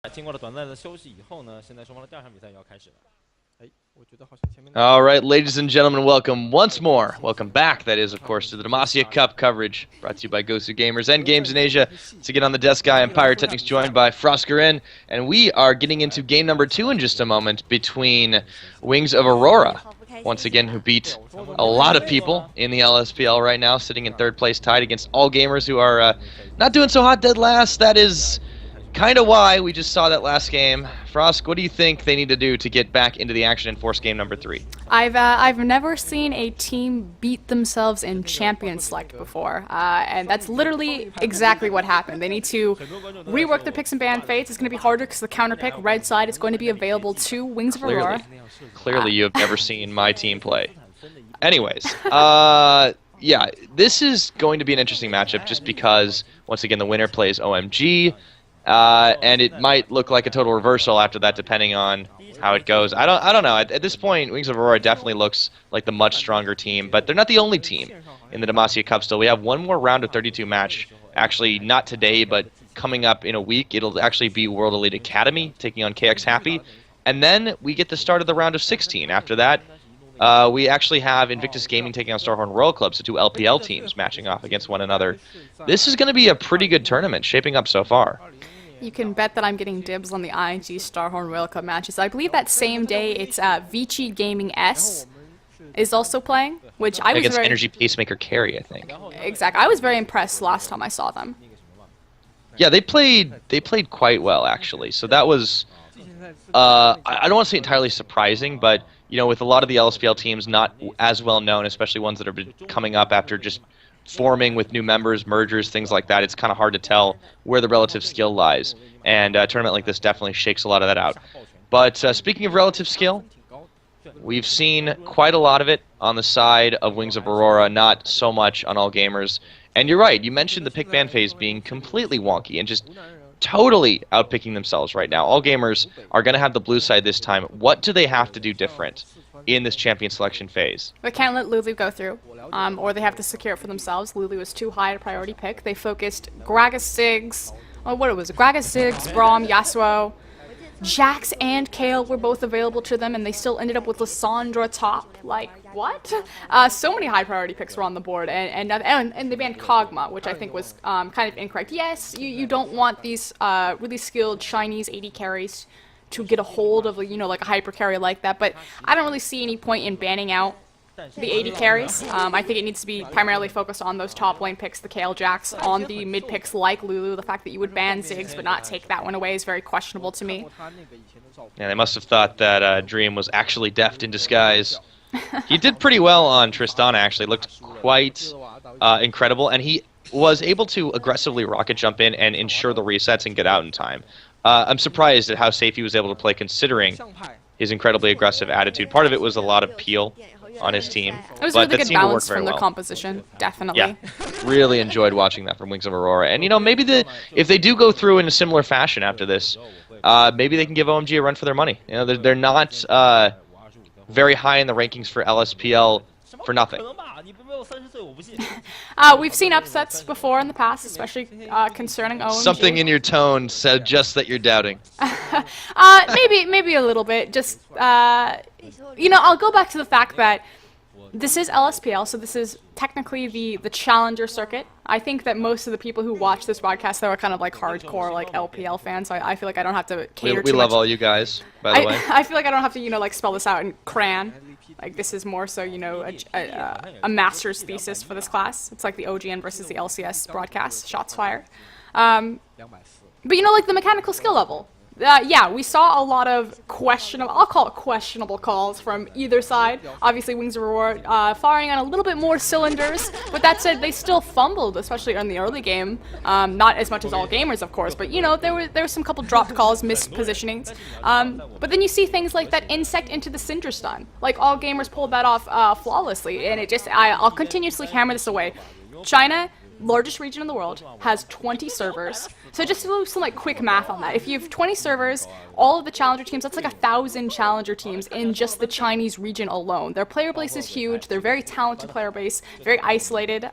经过了短暂的休息以后呢，现在双方的第二场比赛要开始了。All right, ladies and gentlemen, welcome once more. Welcome back, that is, of course, to the Demacia Cup coverage brought to you by Gosu Gamers and Games in Asia. To get on the desk, I am Pyrotechnics, joined by Froskarin, and we are getting into game number 2 in just a moment between Wings of Aurora, once again, who beat a lot of people in the LSPL right now, sitting in third place, tied against All Gamers, who are not doing so hot dead last. That is kind of why we just saw that last game. Frosk, what do you think they need to do to get back into the action and force game number 3? I've never seen a team beat themselves in Champion Select before, and that's literally exactly what happened. They need to rework their picks and ban fates. It's going to be harder because the counter pick, red side, is going to be available to Wings of Aurora. Clearly you have never seen my team play. Anyways, yeah, this is going to be an interesting matchup just because, once again, the winner plays OMG. And it might look like a total reversal after that, depending on how it goes. I don't know. At this point, Wings of Aurora definitely looks like the much stronger team, but they're not the only team in the Demacia Cup still. We have one more round of 32 match. Actually, not today, but coming up in a week. It'll actually be World Elite Academy taking on KX Happy, and then we get the start of the round of 16. After that, we actually have Invictus Gaming taking on Starhorn Royal Club, so 2 LPL teams matching off against one another. This is going to be a pretty good tournament shaping up so far. You can bet that I'm getting dibs on the IG Starhorn Royal Cup matches. I believe that same day it's Vici Gaming S is also playing, which I was against very... Energy Pacemaker Carry, I think. Exactly. I was very impressed last time I saw them. Yeah, they played quite well, actually. So that was, I don't want to say entirely surprising, but, you know, with a lot of the LSPL teams not as well known, especially ones that are coming up after just forming with new members, mergers, things like that, it's kind of hard to tell where the relative skill lies. And a tournament like this definitely shakes a lot of that out. But speaking of relative skill, we've seen quite a lot of it on the side of Wings of Aurora, not so much on All Gamers. And you're right, you mentioned the pick ban phase being completely wonky and just totally outpicking themselves right now. All Gamers are going to have the blue side this time. What do they have to do different in this champion selection phase? They can't let Lulu go through, or they have to secure it for themselves. Lulu was too high a priority pick. They focused Gragas Siggs, Gragas Siggs, Braum, Yasuo, Jax and Kale were both available to them, and they still ended up with Lissandra top. Like, what? So many high priority picks were on the board, and they banned Kog'Maw, which I think was kind of incorrect. Yes, you don't want these really skilled Chinese AD carries to get a hold of, you know, like a hyper carry like that, but I don't really see any point in banning out the AD carries. I think it needs to be primarily focused on those top lane picks, the Kale Jax, on the mid picks like Lulu. The fact that you would ban Ziggs but not take that one away is very questionable to me. Yeah, they must have thought that Dream was actually deft in disguise. He did pretty well on Tristana, actually. Looked quite incredible, and he was able to aggressively rocket jump in and ensure the resets and get out in time. I'm surprised at how safe he was able to play considering his incredibly aggressive attitude. Part of it was a lot of peel on his team. It was but really that good balance very from their well. composition, definitely. Yeah, really enjoyed watching that from Wings of Aurora. And, you know, maybe if they do go through in a similar fashion after this, maybe they can give OMG a run for their money. You know, they're not very high in the rankings for LSPL for nothing. We've seen upsets before in the past, especially concerning OMG. Something in your tone said just that you're doubting. Maybe a little bit. Just, you know, I'll go back to the fact that this is LSPL, so this is technically the challenger circuit. I think that most of the people who watch this broadcast, though, are kind of like hardcore, like LPL fans, so I feel like I don't have to cater We too love much. all you guys, by the way. I feel like I don't have to, you know, like spell this out in crayon. Like, this is more so, you know, a master's thesis for this class. It's like the OGN versus the LCS broadcast, shots fired. But, you know, like the mechanical skill level. Yeah, we saw a lot of questionable, I'll call it questionable calls from either side. Obviously, Wings of Aurora firing on a little bit more cylinders, but that said, they still fumbled, especially in the early game. Not as much as All Gamers, of course, but, you know, there were some couple dropped calls, missed positionings. But then you see things like that insect into the Cinder Stun. Like, All Gamers pulled that off flawlessly, and it just, I'll continuously hammer this away. China largest region in the world, has 20 servers. So just to do some like quick math on that, if you have 20 servers, all of the challenger teams, that's like 1,000 challenger teams in just the Chinese region alone. Their player base is huge. They're very talented player base, very isolated.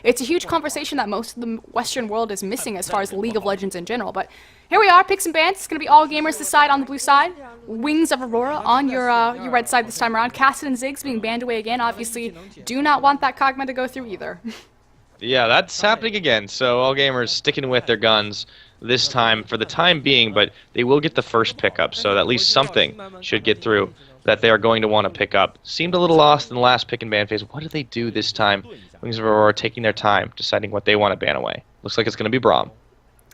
It's a huge conversation that most of the Western world is missing as far as League of Legends in general. But here we are, picks and bans. It's going to be all gamers this side on the blue side. Wings of Aurora on your red side this time around. Cassid and Ziggs being banned away again. Obviously, do not want that Kog'Maw to go through either. Yeah, that's happening again. So all gamers sticking with their guns this time for the time being, but they will get the first pickup, so at least something should get through that they are going to want to pick up. Seemed a little lost in the last pick and ban phase. What do they do this time? Wings of Aurora taking their time, deciding what they want to ban away. Looks like it's going to be Braum.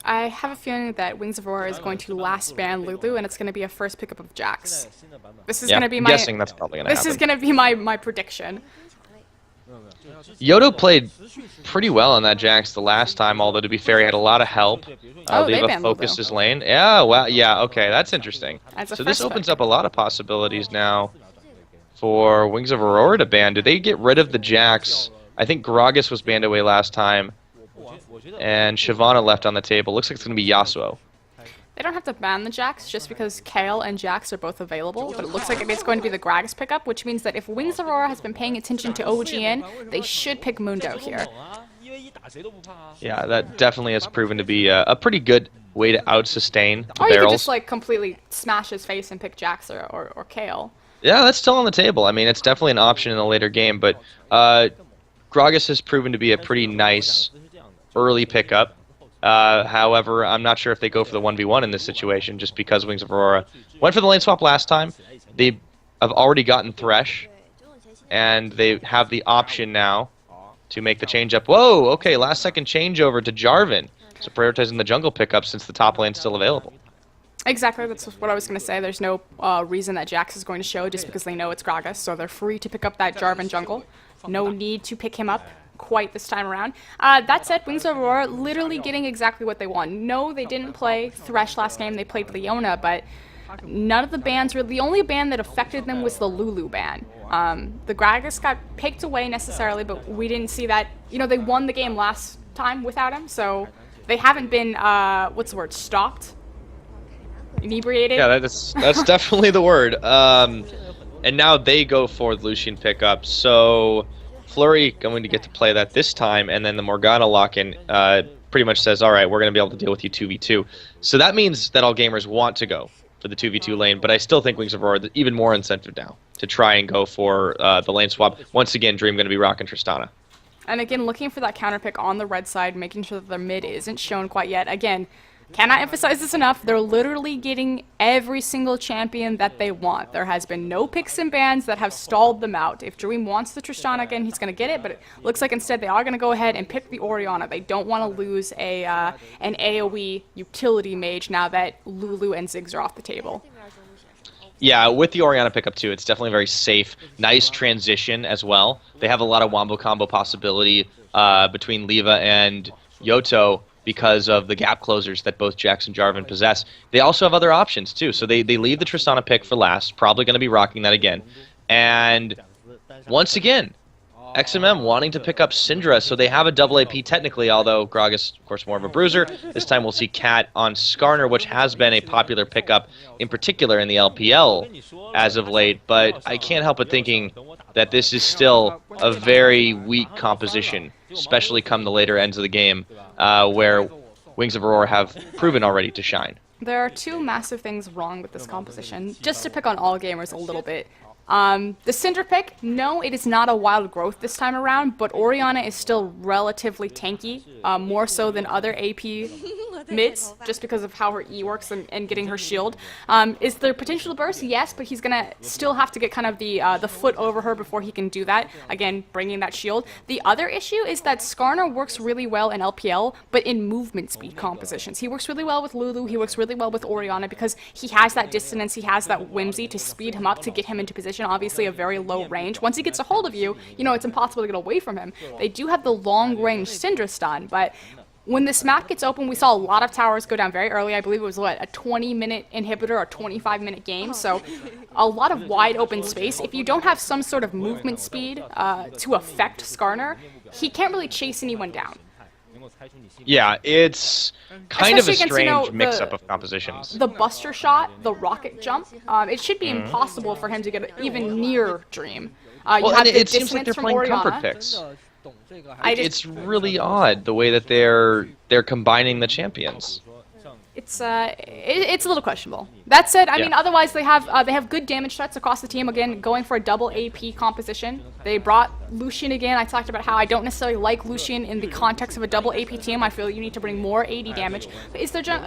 I have a feeling that Wings of Aurora is going to last ban Lulu, and it's going to be a first pickup of Jax. This is going to be I'm my. guessing that's probably going to happen. This is going to be my prediction. Yodo played pretty well on that Jax the last time, although to be fair, he had a lot of help. They Leva banned focused Lulu. his lane. Yeah, well, yeah, okay, that's interesting. As a So this first opens pick. up a lot of possibilities now for Wings of Aurora to ban. Do they get rid of the Jax? I think Gragas was banned away last time, and Shyvana left on the table. Looks like it's going to be Yasuo. They don't have to ban the Jax just because Kale and Jax are both available, but it looks like it is going to be the Gragas pickup, which means that if Wings of Aurora has been paying attention to OGN, they should pick Mundo here. Yeah, that definitely has proven to be a pretty good way to out-sustain the Or you could barrels. just like completely smash his face and pick Jax or Kale. Yeah, that's still on the table. I mean, it's definitely an option in the later game, but Gragas has proven to be a pretty nice early pickup. However, I'm not sure if they go for the 1v1 in this situation, just because Wings of Aurora went for the lane swap last time. They have already gotten Thresh, and they have the option now to make the change up. Whoa, okay, last second changeover to Jarvan. So prioritizing the jungle pickup since the top lane's still available. Exactly, that's what I was going to say. There's no reason that Jax is going to show just because they know it's Gragas, so they're free to pick up that Jarvan jungle. No need to pick him up quite this time around. That said, Wings of Aurora literally getting exactly what they want. No, they didn't play Thresh last game, they played Leona, but none of the bans the only ban that affected them was the Lulu ban. The Gragas got picked away necessarily, but we didn't see that. You know, they won the game last time without him, so they haven't been, what's the word, stopped? Inebriated? Yeah, that's definitely the word. And now they go for the Lucian pickup, so Flurry going to get to play that this time, and then the Morgana lock-in pretty much says, all right, we're going to be able to deal with you 2v2. So that means that all gamers want to go for the 2v2 lane, but I still think Wings of Aurora even more incentive now to try and go for the lane swap. Once again, Dream going to be rocking Tristana. And again, looking for that counter pick on the red side, making sure that their mid isn't shown quite yet. Again, cannot emphasize this enough. They're literally getting every single champion that they want. There has been no picks and bans that have stalled them out. If Dream wants the Tristana again, he's going to get it, but it looks like instead they are going to go ahead and pick the Orianna. They don't want to lose an AoE utility mage now that Lulu and Ziggs are off the table. Yeah, with the Orianna pickup too, it's definitely very safe. Nice transition as well. They have a lot of wombo combo possibility between Leva and Yoto because of the gap closers that both Jax and Jarvan possess. They also have other options too, so they leave the Tristana pick for last, probably going to be rocking that again. And once again, XMM wanting to pick up Syndra, so they have a double AP technically, although Gragas, of course, more of a bruiser. This time we'll see Cat on Skarner, which has been a popular pickup, in particular in the LPL as of late, but I can't help but thinking that this is still a very weak composition, especially come the later ends of the game, where Wings of Aurora have proven already to shine. There are two massive things wrong with this composition, just to pick on all gamers a little bit. The Syndra pick, no, it is not a wild growth this time around, but Orianna is still relatively tanky, more so than other AP mids, just because of how her E works and getting her shield. Is there potential to burst? Yes, but he's gonna still have to get kind of the foot over her before he can do that, again, bringing that shield. The other issue is that Skarner works really well in LPL, but in movement speed compositions. He works really well with Lulu, he works really well with Orianna, because he has that dissonance, he has that whimsy to speed him up, to get him into position. Obviously a very low range. Once he gets a hold of you, you know, it's impossible to get away from him. They do have the long range Syndra stun, but when this map gets open, we saw a lot of towers go down very early. I believe it was, what, a 20-minute inhibitor or 25-minute game, so a lot of wide open space. If you don't have some sort of movement speed to affect Skarner, he can't really chase anyone down. Yeah, it's kind of a Especially against, strange mix-up of compositions. The Buster Shot, the rocket jump, it should be impossible for him to get even near Dream. You Well, have and the it seems like dissonance they're from playing comfort Oriana. picks. It's It's really odd the way that they're combining the champions. it's a little questionable. That said, I Yeah. mean, otherwise they have good damage threats across the team. Again, going for a double AP composition. They brought Lucian again. I talked about how I don't necessarily like Lucian in the context of a double AP team. I feel you need to bring more AD damage. But is their their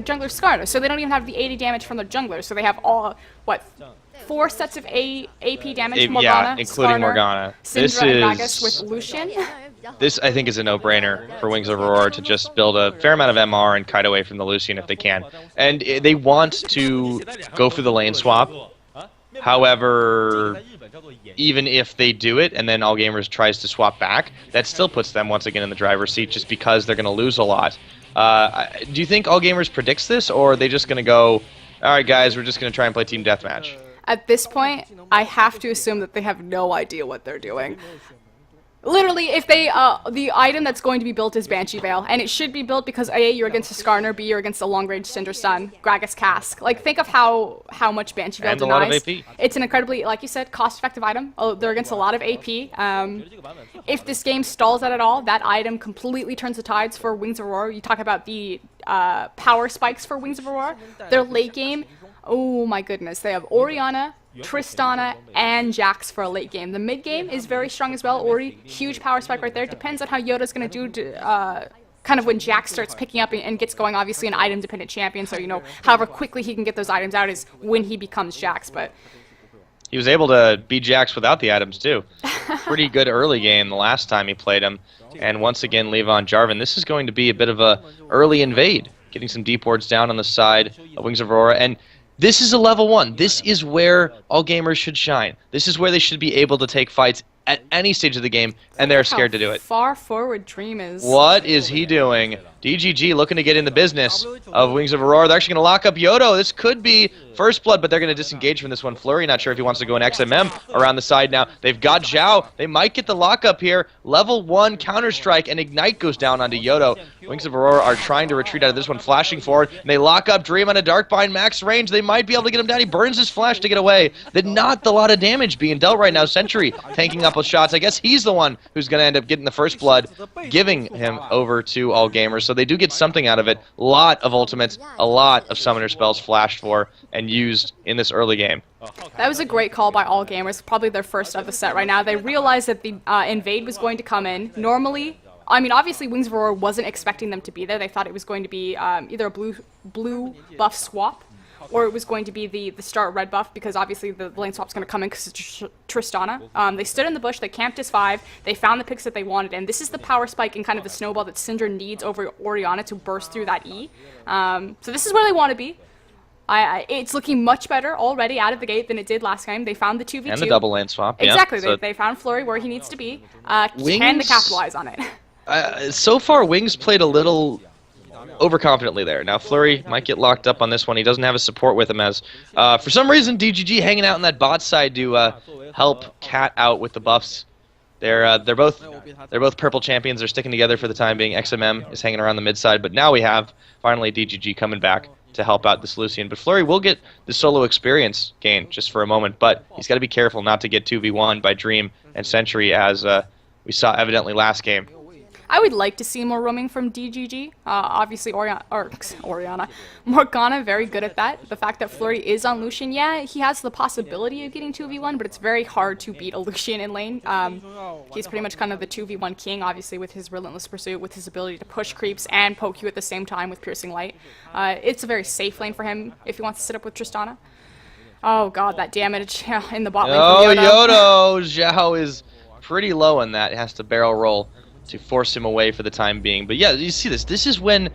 jungler Skarner, so they don't even have the AD damage from their jungler. So they have all 4 sets of AP damage. Morgana, Yeah, including Skarner, Morgana. This Syndra, and Gragas is with Lucian. this I think is a no-brainer for Wings of Aurora to just build a fair amount of MR and kite away from the Lucian if they can. And they want to go for the lane swap. However, even if they do it and then All Gamers tries to swap back, that still puts them once again in the driver's seat just because they're going to lose a lot. Do you think All Gamers predicts this, or are they just going to go, all right, guys, we're just going to try and play team deathmatch? At this point, I have to assume that they have no idea what they're doing. Literally, if they, the item that's going to be built is Banshee Veil, and it should be built because A, you're against a Skarner, B, you're against a long-range Cinder Stun, Gragas Cask. Like, think of how much Banshee Veil And a denies. lot of AP. It's an incredibly, like you said, cost-effective item. Oh, they're against a lot of AP. If this game stalls out at all, that item completely turns the tides for Wings of Aurora. You talk about the power spikes for Wings of Aurora. Their late game, oh my goodness, they have Oriana, Tristana, and Jax for a late game. The mid game is very strong as well. Ori, huge power spike right there. Depends on how Yoda's going to do kind of when Jax starts picking up and gets going. Obviously an item dependent champion, so however quickly he can get those items out is when he becomes Jax. But He was able to beat Jax without the items too. Pretty good early game the last time he played him. And once again, Levon Jarvan. This is going to be a bit of a early invade, getting some deep wards down on the side of Wings of Aurora. And this is a level 1. This is where All Gamers should shine. This is where they should be able to take fights at any stage of the game, and they're scared to do it. Far forward Dream is. What is he doing? DGG looking to get in the business of Wings of Aurora. They're actually going to lock up Yodo. This could be first blood, but they're going to disengage from this one. Flurry, not sure if he wants to go in XMM around the side now. They've got Zhao. They might get the lockup here. Level 1 Counter-Strike, and Ignite goes down onto Yodo. Wings of Aurora are trying to retreat out of this one, flashing forward, and they lock up Dream on a Darkbind max range. They might be able to get him down. He burns his flash to get away. Not a lot of damage being dealt right now. Sentry tanking up with shots. I guess he's the one who's going to end up getting the first blood, giving him over to All Gamers. So they do get something out of it. A lot of ultimates, a lot of summoner spells flashed for and used in this early game. That was a great call by All Gamers, probably their first of the set right now. They realized that the invade was going to come in. Normally, I mean, obviously Wings of Aurora wasn't expecting them to be there. They thought it was going to be either a blue buff swap, or it was going to be the start red buff, because obviously the lane swap's going to come in because it's Tristana. They stood in the bush, they camped as 5, they found the picks that they wanted, and this is the power spike and kind of the snowball that Syndra needs over Oriana to burst through that E. So this is where they want to be. It's looking much better already out of the gate than it did last time. They found the 2v2. And the double lane swap. Exactly, Yeah, so they found Flurry where he needs to be. Wings- Can they capitalize on it? So far, Wings played a little overconfidently there. Now Flurry might get locked up on this one. He doesn't have his support with him, as for some reason DGG hanging out on that bot side to help Cat out with the buffs. They're both purple champions. They're sticking together for the time being. XMM is hanging around the mid side, but now we have finally DGG coming back to help out this Lucian. But Flurry will get the solo experience gain just for a moment, but he's got to be careful not to get 2v1 by Dream and Sentry, as we saw evidently last game. I would like to see more roaming from DGG. Obviously, Oriana. Morgana, very good at that. The fact that Flurry is on Lucian, yeah, he has the possibility of getting 2v1, but it's very hard to beat a Lucian in lane. He's pretty much kind of the 2v1 king, obviously, with his relentless pursuit, with his ability to push creeps and poke you at the same time with Piercing Light. It's a very safe lane for him if he wants to sit up with Tristana. Oh god, that damage in the bot lane from Yodo. Yodo! Zhao is pretty low on that. It has to barrel roll to force him away for the time being. But yeah, you see this. This is when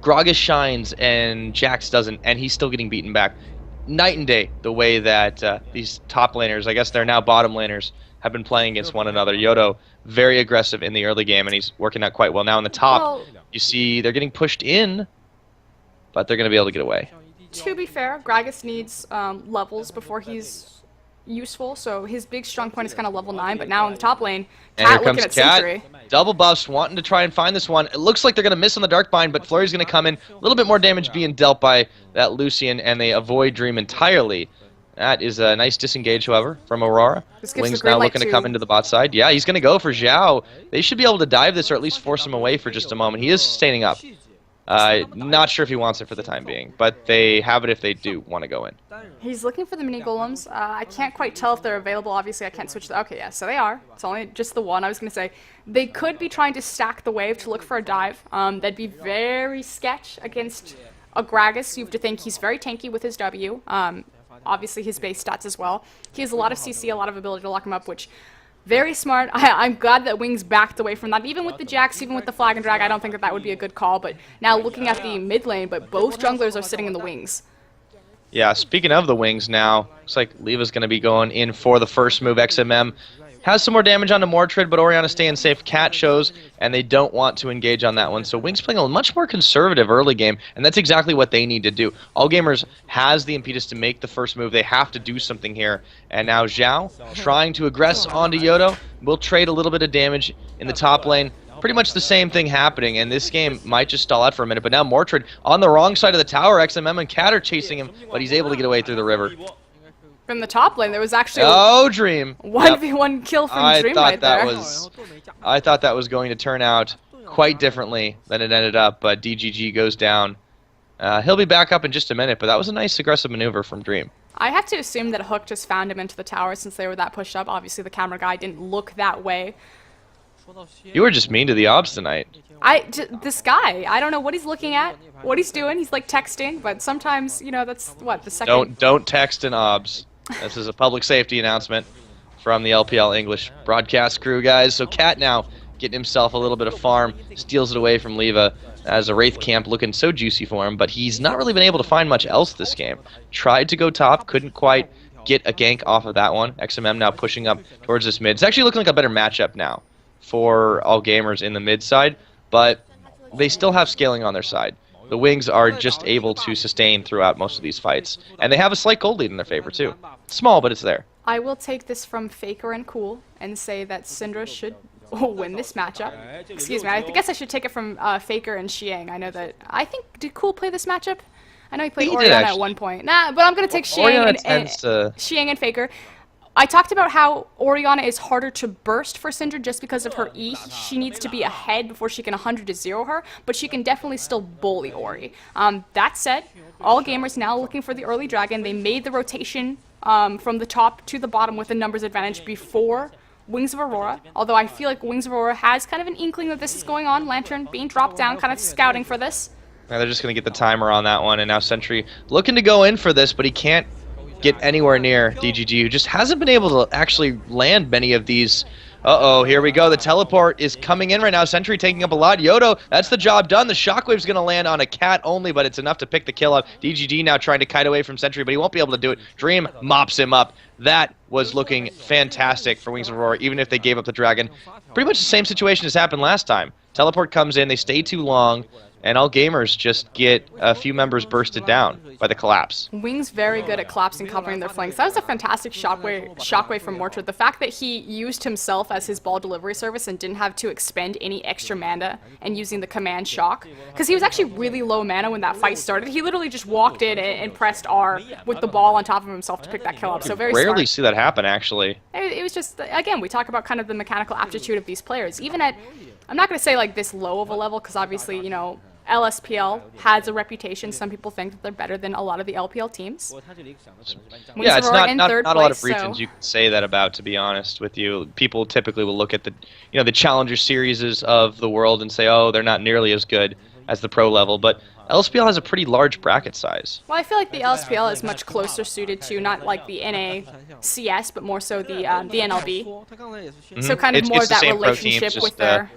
Gragas shines and Jax doesn't, and he's still getting beaten back. Night and day, the way that these top laners, I guess they're now bottom laners, have been playing against one another. Yodo, very aggressive in the early game, and he's working out quite well. Now in the top, you see they're getting pushed in, but they're going to be able to get away. To be fair, Gragas needs levels before he's useful. So his big strong point is kind of level 9, but now in the top lane, And here Cat looking comes at Cat. Sentry. Double buffs, wanting to try and find this one. It looks like they're going to miss on the Dark Bind, but Flurry's going to come in. A little bit more damage being dealt by that Lucian, and they avoid Dream entirely. That is a nice disengage, however, from Aurora. This gives Wings the green now light looking to come into the bot side. Yeah, he's going to go for Zhao. They should be able to dive this or at least force him away for just a moment. He is sustaining up. Not sure if he wants it for the time being, but they have it if they do want to go in. He's looking for the mini golems. I can't quite tell if they're available. Obviously, I can't switch the... Okay, yeah, so they are. It's only just the one. I was going to say, they could be trying to stack the wave to look for a dive. That'd be very sketch against a Gragas. You have to think he's very tanky with his W. Obviously, his base stats as well. He has a lot of CC, a lot of ability to lock him up, which... Very smart. I'm glad that Wings backed away from that. Even with the Jax, even with the Flag and Drag, I don't think that would be a good call. But now looking at the mid lane, but both junglers are sitting in the Wings. Yeah, speaking of the Wings now, looks like Leva's going to be going in for the first move. XMM has some more damage onto Mordred, but Orianna staying safe. Cat shows, and they don't want to engage on that one. So Wings playing a much more conservative early game, and that's exactly what they need to do. All Gamers has the impetus to make the first move. They have to do something here. And now Zhao trying to aggress onto Yodo. Will trade a little bit of damage in the top lane. Pretty much the same thing happening, and this game might just stall out for a minute. But now Mordred on the wrong side of the tower. XMM and Cat are chasing him, but he's able to get away through the river. From the top lane, there was actually Dream. 1v1 kill from Dream right there. I thought that was going to turn out quite differently than it ended up, but DGG goes down. He'll be back up in just a minute, but that was a nice aggressive maneuver from Dream. I have to assume that Hook just found him into the tower since they were that pushed up. Obviously, the camera guy didn't look that way. You were just mean to the obs tonight. This guy, I don't know what he's looking at, what he's doing. He's like texting, but sometimes, you know, that's what the second. Don't text in obs. This is a public safety announcement from the LPL English broadcast crew, guys. So Cat now getting himself a little bit of farm, steals it away from Leva as a Wraith camp looking so juicy for him, but he's not really been able to find much else this game. Tried to go top, couldn't quite get a gank off of that one. XMM now pushing up towards this mid. It's actually looking like a better matchup now for All Gamers in the mid side, but they still have scaling on their side. The Wings are just able to sustain throughout most of these fights, and they have a slight gold lead in their favor too. Small, but it's there. I will take this from Faker and Cool and say that Syndra should win this matchup. Excuse me, I guess I should take it from Faker and Xiang. I know that... Did Cool play this matchup? I know he played Orianna at one point. Nah, but I'm going to take Xiang and Faker. I talked about how Orianna is harder to burst for Syndra just because of her E. She needs to be ahead before she can 100 to 0 her, but she can definitely still bully Ori. That said, All Gamers now looking for the early dragon. They made the rotation from the top to the bottom with a numbers advantage before Wings of Aurora, although I feel like Wings of Aurora has kind of an inkling that this is going on. Lantern being dropped down, kind of scouting for this. Now they're just going to get the timer on that one, and now Sentry looking to go in for this, but he can't get anywhere near DGG, who just hasn't been able to actually land many of these. Uh-oh, here we go. The teleport is coming in right now. Sentry taking up a lot. Yodo, that's the job done. The shockwave's going to land on a Cat only, but it's enough to pick the kill up. DGG now trying to kite away from Sentry, but he won't be able to do it. Dream mops him up. That was looking fantastic for Wings of Aurora, even if they gave up the dragon. Pretty much the same situation as happened last time. Teleport comes in, they stay too long, and All Gamers just get a few members bursted down by the collapse. Wings very good at collapsing, covering their flanks. That was a fantastic shockwave from Mordred. The fact that he used himself as his ball delivery service and didn't have to expend any extra mana and using the command shock, because he was actually really low mana when that fight started. He literally just walked in and pressed R with the ball on top of himself to pick that kill up. So very rarely smart. See that happen, actually. It was just, again, we talk about kind of the mechanical aptitude of these players. Even at, I'm not going to say like this low of a level, because obviously, you know, LSPL has a reputation. Some people think that they're better than a lot of the LPL teams. Yeah, it's not a lot of regions you can say that about, to be honest with you. People typically will look at the, you know, the Challenger series of the world and say, oh, they're not nearly as good as the pro level, but LSPL has a pretty large bracket size. Well, I feel like the LSPL is much closer suited to not like the NACS, but more so the NLB. Mm-hmm. So kind of more that relationship with their...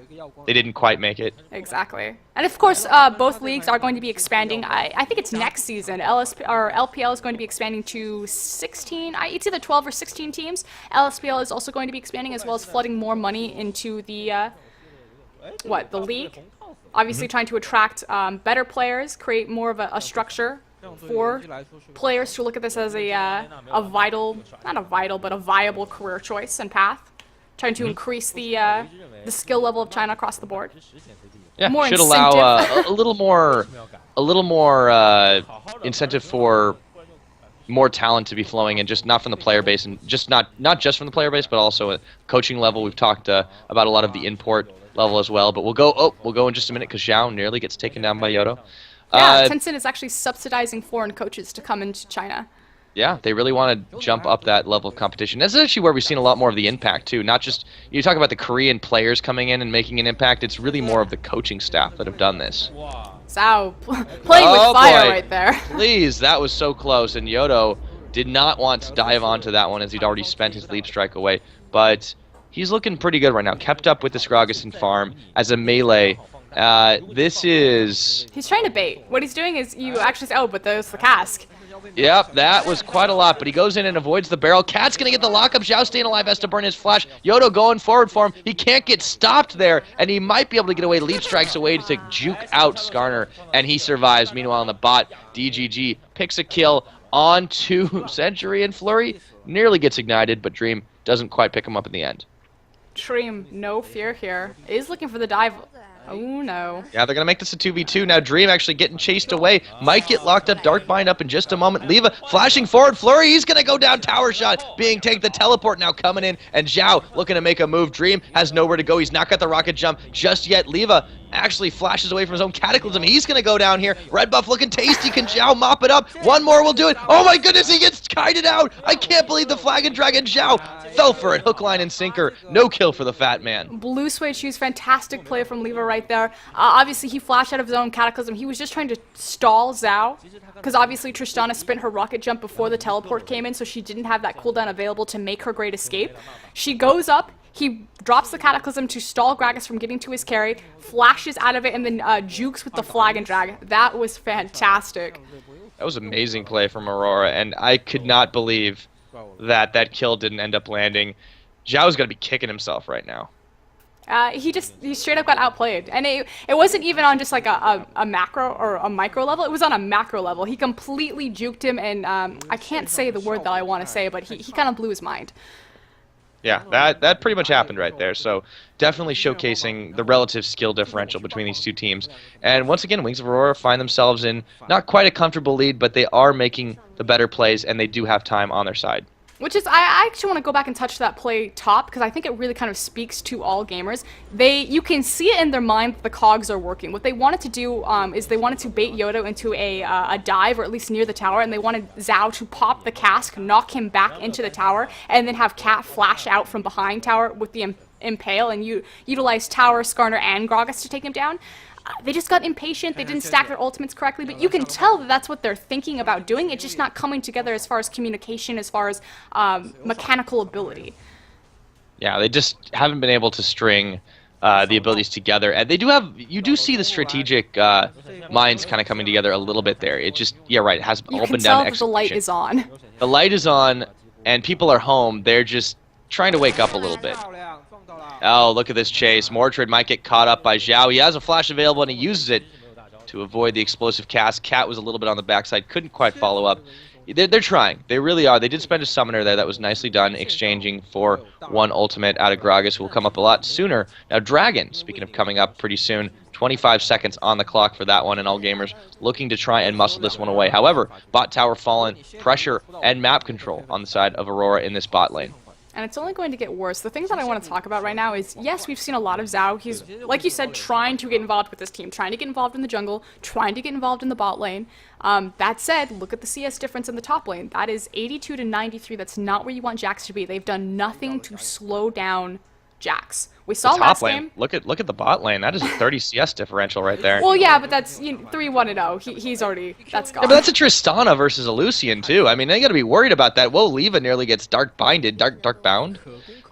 They didn't quite make it. Exactly. And of course, both leagues are going to be expanding. I think it's next season. LPL is going to be expanding to 16. It's either 12 or 16 teams. LSPL is also going to be expanding, as well as flooding more money into the the league. Obviously, trying to attract better players, create more of a structure for players to look at this as a vital, not a vital, but a viable career choice and path, trying to increase the skill level of China across the board. Yeah, More should incentive. allow a little more incentive for more talent to be flowing in, just not from the player base, and just not just from the player base, but also at coaching level. We've talked about a lot of the import level as well, but we'll go in just a minute because Zhao nearly gets taken down by Yodo. Yeah, Tencent is actually subsidizing foreign coaches to come into China. Yeah, they really want to jump up that level of competition. That's actually where we've seen a lot more of the impact, too. Not just, you talk about the Korean players coming in and making an impact, it's really more of the coaching staff that have done this. Zhao playing with fire right there. Please, that was so close, and Yodo did not want to dive onto that one as he'd already spent his leap strike away. But he's looking pretty good right now. Kept up with the Scroggison farm as a melee. This is... He's trying to bait. What he's doing is you actually say, oh, but there's the cask. Yep, that was quite a lot, but he goes in and avoids the barrel. Cat's going to get the lockup. Zhao staying alive, has to burn his flash. Yodo going forward for him. He can't get stopped there, and he might be able to get away. Leap strikes away to juke out Skarner, and he survives. Meanwhile, on the bot, DGG picks a kill onto Century, and Flurry nearly gets ignited, but Dream doesn't quite pick him up in the end. Dream, no fear here. Is looking for the dive. Oh no. Yeah, they're going to make this a 2v2. Now Dream actually getting chased away. Might get locked up. Dark Bind up in just a moment. Leva flashing forward. Flurry, he's going to go down. Tower shot being taken. The teleport now coming in. And Zhao looking to make a move. Dream has nowhere to go. He's not got the rocket jump just yet. Leva actually flashes away from his own Cataclysm. He's going to go down here. Red buff looking tasty. Can Zhao mop it up? One more will do it. Oh my goodness, he gets kited out. I can't believe the Flag and Dragon. Zhao fell for it. Hook, line, and sinker. No kill for the fat man. Blue Suede Shoes, fantastic play from Leva right there. Obviously, he flashed out of his own Cataclysm. He was just trying to stall Zhao, because obviously Tristana spent her rocket jump before the teleport came in, so she didn't have that cooldown available to make her great escape. She goes up, he drops the Cataclysm to stall Gragas from getting to his carry, flashes out of it, and then jukes with the Flag and Drag. That was fantastic. That was amazing play from Aurora, and I could not believe that kill didn't end up landing. Zhao's going to be kicking himself right now. He straight up got outplayed, and it wasn't even on just like a macro or a micro level. It was on a macro level. He completely juked him, and I can't say the word that I want to say, but he kind of blew his mind. Yeah, that pretty much happened right there. So definitely showcasing the relative skill differential between these two teams. And once again, Wings of Aurora find themselves in not quite a comfortable lead, but they are making the better plays, and they do have time on their side. Which is, I actually want to go back and touch that play top, because I think it really kind of speaks to all gamers. You can see it in their mind that the cogs are working. What they wanted to do is they wanted to bait Yodo into a dive, or at least near the tower, and they wanted Zhao to pop the cask, knock him back into the tower, and then have Cat flash out from behind tower with the impale, and utilize tower, Skarner, and Gragas to take him down. They just got impatient, they didn't stack their ultimates correctly, but you can tell that that's what they're thinking about doing. It's just not coming together as far as communication, as far as mechanical ability. Yeah, they just haven't been able to string the abilities together. And you do see the strategic minds kind of coming together a little bit there. It just, yeah, right, it has all been down to execution. You can tell that the light is on. The light is on, and people are home. They're just trying to wake up a little bit. Oh, look at this chase. Mordred might get caught up by Zhao. He has a flash available, and he uses it to avoid the explosive cast. Cat was a little bit on the backside, couldn't quite follow up. They're trying. They really are. They did spend a summoner there that was nicely done, exchanging for one ultimate out of Gragas, who will come up a lot sooner. Now, Dragon, speaking of coming up pretty soon, 25 seconds on the clock for that one, and all gamers looking to try and muscle this one away. However, bot tower fallen, pressure, and map control on the side of Aurora in this bot lane. And it's only going to get worse. The things that I want to talk about right now is, yes, we've seen a lot of Zhao. He's, like you said, trying to get involved with this team, trying to get involved in the jungle, trying to get involved in the bot lane. That said, look at the CS difference in the top lane. That is 82 to 93. That's not where you want Jax to be. They've done nothing to slow down Jax. We saw last game. Look at the bot lane. That is a 30 CS differential right there. Well, yeah, but that's 3-1-0. He's already, that's gone. Yeah, but that's a Tristana versus a Lucian too. I mean, they got to be worried about that. Whoa, Leva nearly gets dark bound.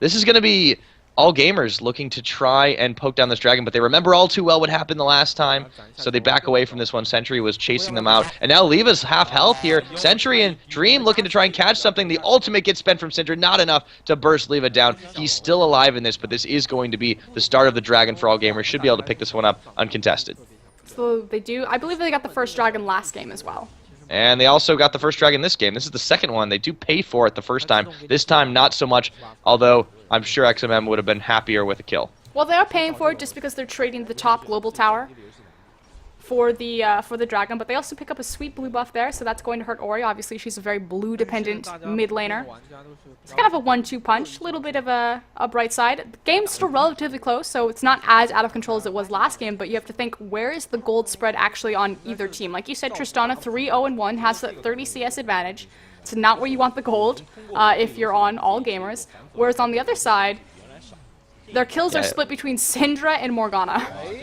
This is going to be all gamers looking to try and poke down this dragon, but they remember all too well what happened the last time, so they back away from this one. Sentry was chasing them out, and now Leva's half health here. Sentry and Dream looking to try and catch something. The ultimate gets spent from Sentry, not enough to burst Leva down. He's still alive in this, but this is going to be the start of the dragon for all gamers. Should be able to pick this one up uncontested. So they do. I believe they got the first dragon last game as well. And they also got the first dragon this game. This is the second one. They do pay for it the first time. This time, not so much, although I'm sure XMM would have been happier with a kill. Well, they are paying for it just because they're trading the top global tower for the dragon, but they also pick up a sweet blue buff there, so that's going to hurt Ori. Obviously, she's a very blue-dependent mid laner. It's kind of a 1-2 punch, a little bit of a bright side. The game's still relatively close, so it's not as out of control as it was last game, but you have to think, where is the gold spread actually on either team? Like you said, Tristana 3-0-1 has that 30 CS advantage. It's not where you want the gold if you're on all gamers, whereas on the other side, their kills are split between Syndra and Morgana.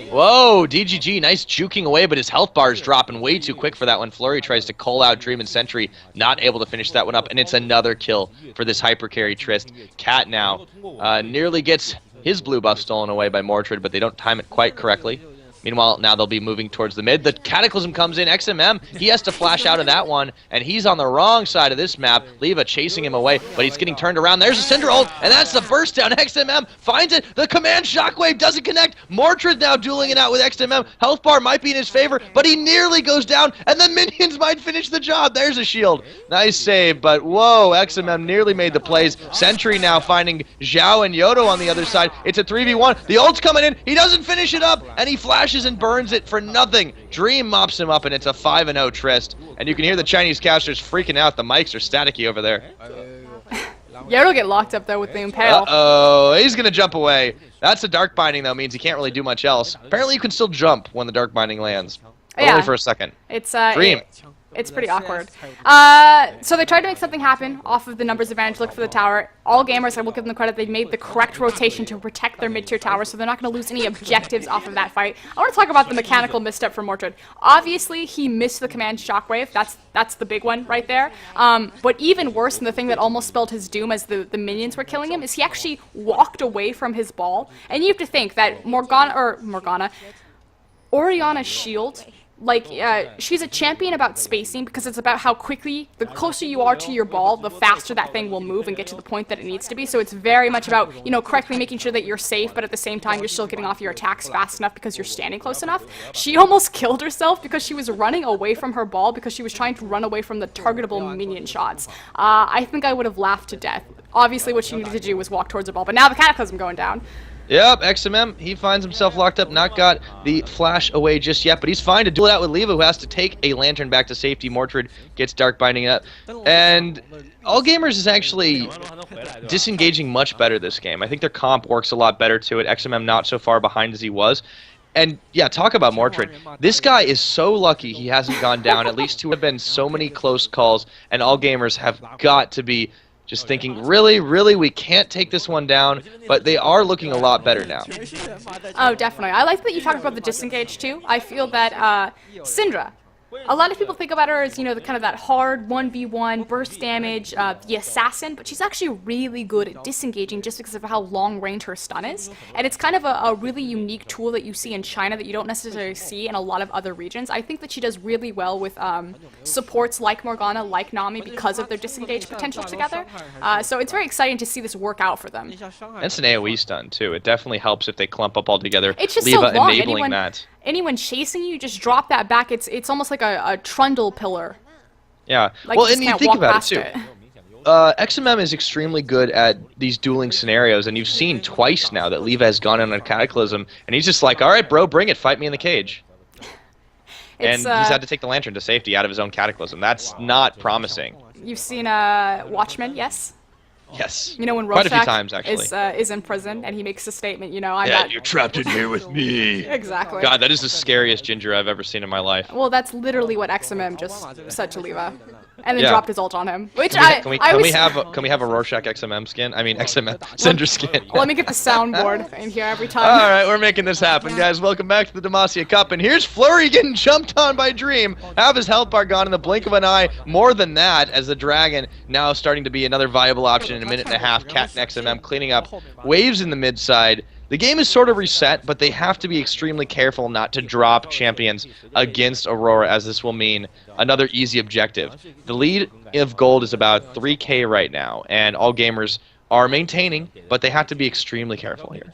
Whoa, DGG, nice juking away, but his health bar is dropping way too quick for that one. Flurry tries to call out Dream and Sentry, not able to finish that one up, and it's another kill for this hyper carry Trist. Cat now nearly gets his blue buff stolen away by Mordred, but they don't time it quite correctly. Meanwhile, now they'll be moving towards the mid. The Cataclysm comes in. XMM, he has to flash out of that one, and he's on the wrong side of this map. Leva chasing him away, but he's getting turned around. There's a Cinder ult, and that's the burst down. XMM finds it. The command shockwave doesn't connect. Mordred now dueling it out with XMM. Health bar might be in his favor, but he nearly goes down, and the minions might finish the job. There's a shield. Nice save, but whoa, XMM nearly made the plays. Sentry now finding Zhao and Yodo on the other side. It's a 3v1. The ult's coming in. He doesn't finish it up, and he flashes and burns it for nothing. Dream mops him up, and it's a 5-0 Trist. And you can hear the Chinese casters freaking out. The mics are staticky over there. Yodo get locked up there with the Impale. Uh-oh, he's going to jump away. That's a Dark Binding, though, means he can't really do much else. Apparently you can still jump when the Dark Binding lands. Yeah. Only for a second. It's Dream. It's pretty awkward. So they tried to make something happen off of the numbers advantage, look for the tower. All gamers, I will give them the credit, they made the correct rotation to protect their mid-tier tower, so they're not going to lose any objectives off of that fight. I want to talk about the mechanical misstep from Mordred. Obviously, he missed the command shockwave. That's the big one right there. But even worse, and the thing that almost spelled his doom as the minions were killing him, is he actually walked away from his ball. And you have to think that Oriana's shield, like, she's a champion about spacing because it's about how quickly, the closer you are to your ball, the faster that thing will move and get to the point that it needs to be. So it's very much about, you know, correctly making sure that you're safe, but at the same time, you're still getting off your attacks fast enough because you're standing close enough. She almost killed herself because she was running away from her ball because she was trying to run away from the targetable minion shots. I think I would have laughed to death. Obviously, what she needed to do was walk towards the ball, but now the Cataclysm going down. Yep, XMM, he finds himself locked up, not got the flash away just yet, but he's fine to duel it out with Leva, who has to take a lantern back to safety. Mordred gets Dark Binding up, and All Gamers is actually disengaging much better this game. I think their comp works a lot better to it. XMM not so far behind as he was. And yeah, talk about Mordred. This guy is so lucky he hasn't gone down. At least there have been so many close calls, and All Gamers have got to be just thinking, really, we can't take this one down, but they are looking a lot better now. Oh, definitely. I like that you talked about the disengage, too. I feel that Syndra, a lot of people think about her as, you know, the kind of that hard 1v1 burst damage, the assassin, but she's actually really good at disengaging just because of how long range her stun is. And it's kind of a really unique tool that you see in China that you don't necessarily see in a lot of other regions. I think that she does really well with supports like Morgana, like Nami, because of their disengage potential together. So it's very exciting to see this work out for them. It's an AoE stun, too. It definitely helps if they clump up all together. It's just Leva so long. enabling that. Anyone chasing you, just drop that back. It's almost like a trundle pillar. Yeah. Like well, you and you can't think walk about it, past too. it. XMM is extremely good at these dueling scenarios, and you've seen twice now that Leva has gone in on a Cataclysm, and he's just like, all right, bro, bring it, fight me in the cage. And he's had to take the Lantern to safety out of his own Cataclysm. That's not promising. You've seen Watchmen, yes? Yes. You know, when quite a few Rorschach times, actually. is in prison and he makes a statement, you know, I'm Yeah, not... you're trapped in here with me. Exactly. God, that is the scariest Ginger I've ever seen in my life. Well, that's literally what XMM just said to Leva. And then Yeah. dropped his ult on him. Which Can we have a Rorschach XMM skin? I mean, XMM Cinder skin. Let me get the soundboard in here every time. All right, we're making this happen, guys. Welcome back to the Demacia Cup, and here's Flurry getting jumped on by Dream. Have his health bar gone in the blink of an eye. More than that, as the Dragon now starting to be another viable option in a minute and a half. Cat and XMM cleaning up waves in the mid side. The game is sort of reset, but they have to be extremely careful not to drop champions against Aurora, as this will mean another easy objective. The lead of gold is about 3K right now, and All Gamers are maintaining, but they have to be extremely careful here.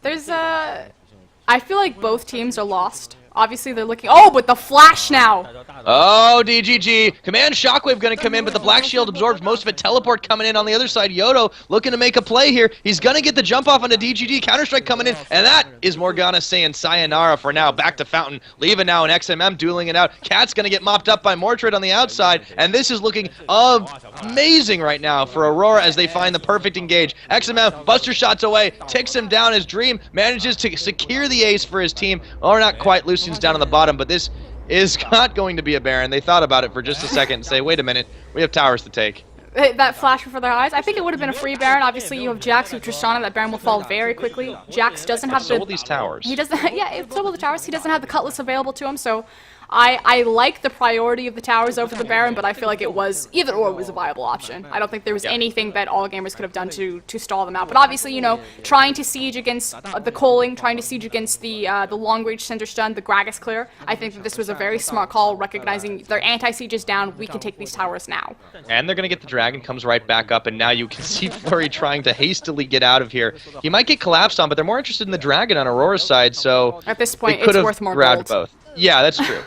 There's I feel like both teams are lost Obviously, they're looking... Oh, but the flash now! Oh, DGG. Command Shockwave going to come in, but the Black Shield absorbs most of it. Teleport coming in on the other side. Yodo looking to make a play here. He's going to get the jump off onto DGG. Counter-Strike coming in, and that is Morgana saying sayonara for now. Back to Fountain. Leaving now and XMM dueling it out. Cat's going to get mopped up by Mortrid on the outside, and this is looking amazing right now for Aurora as they find the perfect engage. XMM, Buster shots away, ticks him down as Dream manages to secure the ace for his team. Or not quite, Lucian's down on the bottom, but this is not going to be a Baron. They thought about it for just a second and say, wait a minute, we have towers to take. That flash before their eyes. I think it would have been a free Baron. Obviously, you have Jax with Tristana. That Baron will fall very quickly. Jax doesn't have so will these towers. He doesn't. Yeah, so will the towers. He doesn't have the Cutlass available to him, so I like the priority of the towers over the Baron, but I feel like it was either or was a viable option. I don't think there was anything that all gamers could have done to stall them out. But obviously, you know, trying to siege against the Coaling, trying to siege against the long range Cinder Stun, the Gragas clear. I think that this was a very smart call, recognizing their anti-siege is down. We can take these towers now. And they're going to get the Dragon, comes right back up, and now you can see Flurry trying to hastily get out of here. He might get collapsed on, but they're more interested in the Dragon on Aurora's side, so at this point, it's worth more grabbed gold. Both. Yeah, that's true.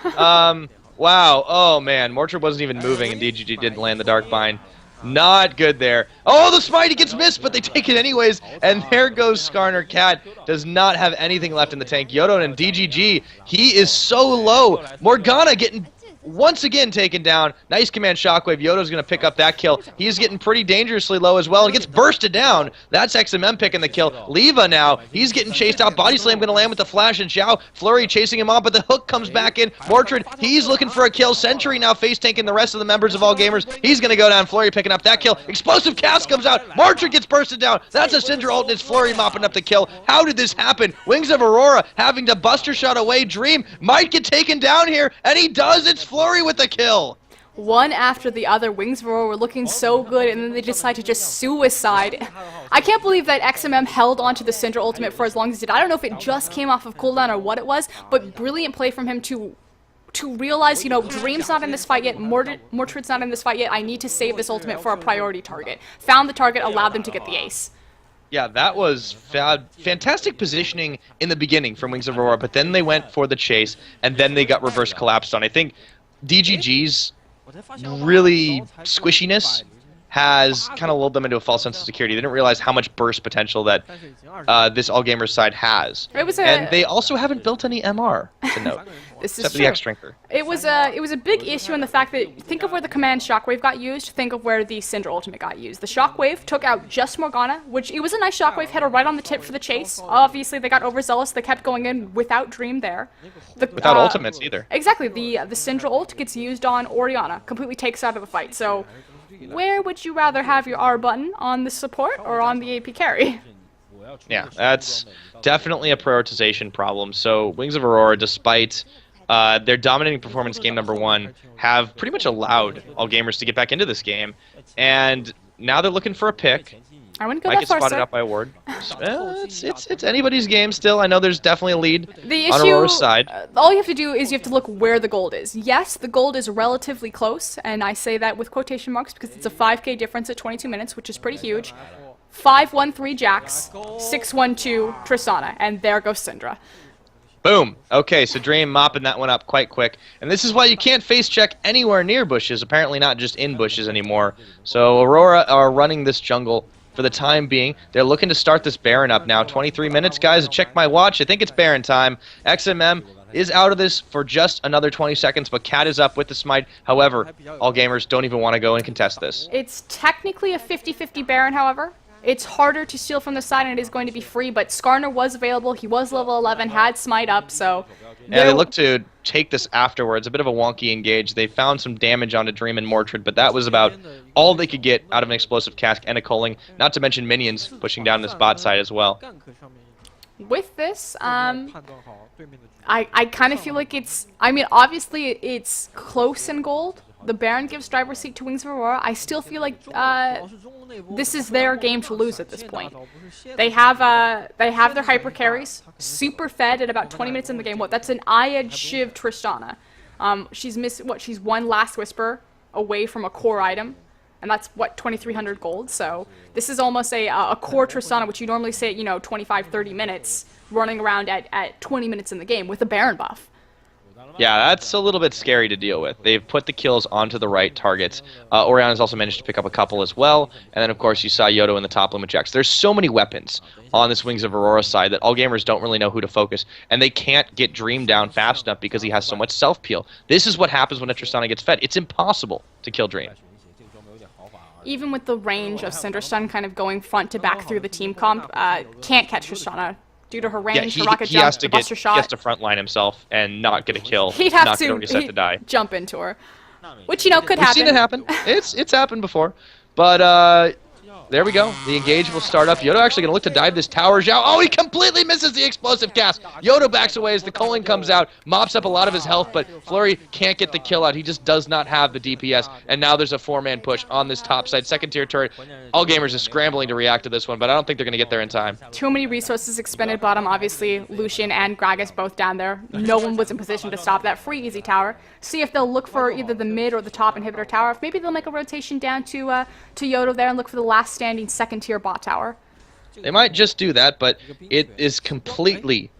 Wow. Oh, man. Mortrid wasn't even moving, and DGG didn't land the Dark Bind. Not good there. Oh, the smite, he gets missed, but they take it anyways. And there goes Skarner. Cat does not have anything left in the tank. Yodo and DGG, he is so low. Morgana getting once again taken down. Nice command Shockwave. Yodo's going to pick up that kill. He's getting pretty dangerously low as well. And gets bursted down. That's XMM picking the kill. Leva now, he's getting chased out. Body Slam going to land with the flash, and Xiao Flurry chasing him off, but the hook comes back in. Mortrid, he's looking for a kill. Sentry now face tanking the rest of the members of All Gamers. He's going to go down. Flurry picking up that kill. Explosive Cast comes out. Mortrid gets bursted down. That's a Syndra ult, and it's Flurry mopping up the kill. How did this happen? Wings of Aurora having to Buster shot away. Dream might get taken down here, and he does. It's Flurry with the kill. One after the other, Wings of Aurora were looking so good, and then they decide to just suicide. I can't believe that XMM held onto the Syndra ultimate for as long as it did. I don't know if it just came off of cooldown or what it was, but brilliant play from him to realize, you know, Dream's not in this fight yet, Mortrid's not in this fight yet, I need to save this ultimate for a priority target. Found the target, allowed them to get the ace. Yeah, that was fantastic positioning in the beginning from Wings of Aurora, but then they went for the chase, and then they got reverse collapsed on. I think DGG's really squishiness has kind of lulled them into a false sense of security. They didn't realize how much burst potential that this All Gamers side has. And they also haven't built any MR, to note. This is except for true. the X-Drinker. It was a big issue in the fact that, think of where the command Shockwave got used, think of where the Syndra ultimate got used. The Shockwave took out just Morgana, which it was a nice Shockwave, hit her right on the tip for the chase. Obviously, they got overzealous, they kept going in without Dream there. Without ultimates either. Exactly, the Syndra ult gets used on Orianna, completely takes out of the fight. So, where would you rather have your R button, on the support or on the AP carry? Yeah, that's definitely a prioritization problem. So Wings of Aurora, despite their dominating performance game number 1, have pretty much allowed All Gamers to get back into this game. And now they're looking for a pick. I wouldn't go Might that get far, spotted sir. out by Ward. It's anybody's game still. I know there's definitely a lead The on issue, Aurora's side. all you have to do is you have to look where the gold is. Yes, the gold is relatively close, and I say that with quotation marks because it's a 5k difference at 22 minutes, which is pretty huge. 5-1-3 Jax, 6-1-2 Tristana, and there goes Syndra. Boom. Okay, so Dream mopping that one up quite quick. And this is why you can't face check anywhere near bushes, apparently not just in bushes anymore. So Aurora are running this jungle for the time being. They're looking to start this Baron up now. 23 minutes, guys. Check my watch. I think it's Baron time. XMM is out of this for just another 20 seconds, but Cat is up with the smite. However, All Gamers don't even want to go and contest this. It's technically a 50-50 Baron, however. It's harder to steal from the side, and it is going to be free, but Skarner was available. He was level 11, had smite up, so... Yeah, they look to take this afterwards. A bit of a wonky engage. They found some damage onto Dream and Mortrid, but that was about all they could get out of an explosive cask and a culling, not to mention minions pushing down this bot side as well. With this, I kind of feel like it's... I mean, obviously, it's close in gold. The Baron gives driver's seat to Wings of Aurora. I still feel like this is their game to lose at this point. They have their hyper carries, super fed at about 20 minutes in the game. What? That's an Ayed Shiv Tristana. She's one Last Whisper away from a core item, and that's what 2,300 gold. So this is almost a core Tristana, which you normally say at 25-30 minutes, running around at 20 minutes in the game with a Baron buff. Yeah, that's a little bit scary to deal with. They've put the kills onto the right targets. Oriana's also managed to pick up a couple as well. And then, of course, you saw Yodo in the top lane with Jax. There's so many weapons on this Wings of Aurora side that all gamers don't really know who to focus. And they can't get Dream down fast enough because he has so much self-peel. This is what happens when a Tristana gets fed. It's impossible to kill Dream. Even with the range of Cinderstun kind of going front to back through the team comp, can't catch Tristana. Due to her range, her rocket jump, the buster shot. He has to frontline himself and not get a kill. He'd have not to get reset to die. jump into her, which, you know, could happen. We've seen it happen. It's happened before. But there we go. The engage will start up. Yodo actually going to look to dive this tower. Zhao. Oh, he completely misses the explosive cast. Yodo backs away as the Culling comes out, mops up a lot of his health, but Flurry can't get the kill out. He just does not have the DPS, and now there's a 4-man push on this top side. Second tier turret. All gamers are scrambling to react to this one, but I don't think they're going to get there in time. Too many resources expended bottom. Obviously, Lucian and Gragas both down there. No one was in position to stop that free easy tower. See if they'll look for either the mid or the top inhibitor tower. If maybe they'll make a rotation down to Yodo there and look for the last standing second tier bot tower. They might just do that, but it is completely